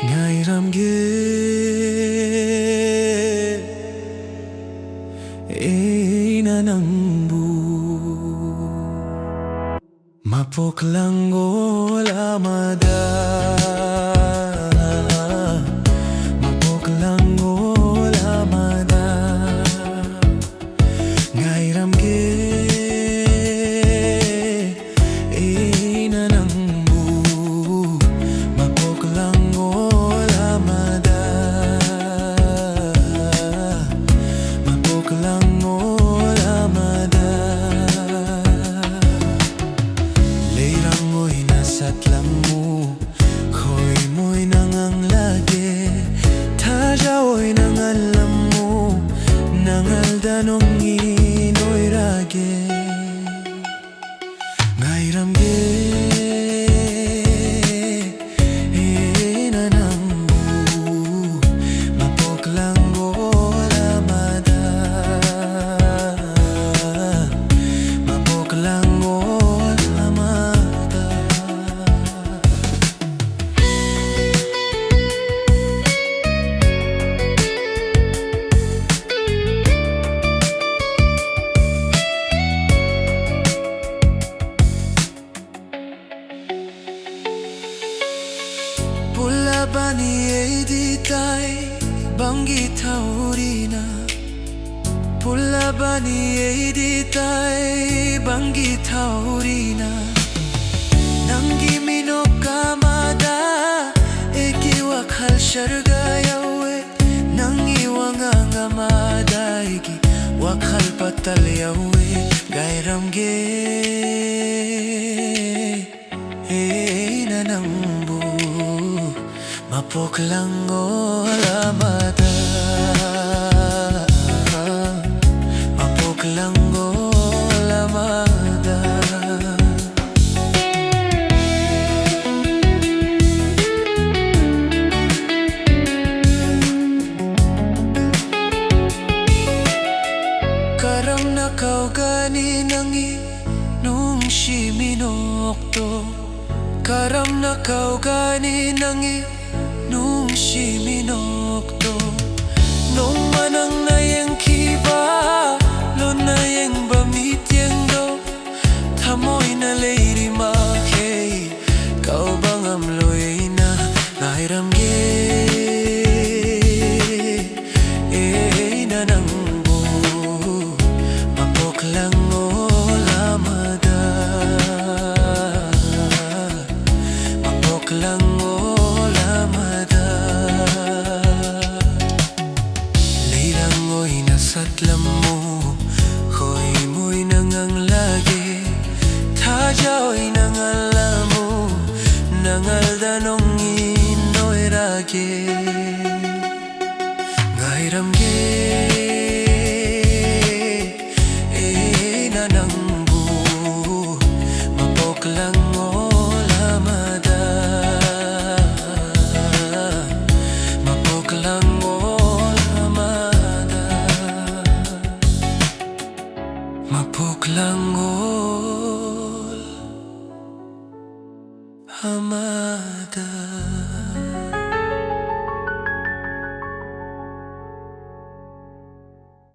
Ngairamge Eina Nangbu Mapoklango lamada Mapoklango lamada Ngairamge Eina Nangbu Mapoklango lamada Mapoklango lamada Leirangoy nasatlamu Khoy moy nangang lage Tajaoy nangalam mo Nangal danong inoy rage Ngairamge Eina Nangbu Mapoklango lamada Mapoklango lamada Pula bani editai bangi taurina Pula bani editai bangi taurina Nangi minokamada eki wakal sharga yawe Nangi wangangamada eki wakal patal yawe Ngairamge Eina Nangbu Mapoklango lamada Mapoklango lamada Karam na kau gani nangi nung shiminokto Karam na kau gani nangi nung shiminokto Nung manang na yang kiba Lo na yang bamityang do Tamoy na lady makay Kau bangam loy na Ngairamge Eina Nangbu Mapoklango lamada Mapoklango lamada Leirangoy nasatlam mo Khoy moy nangang lage Tajaoy nangalam mo Nangal danong inoy rage Ngairamge Eina Nangbu Mapoklango lamada Mapoklango lamada Mapoklango lamada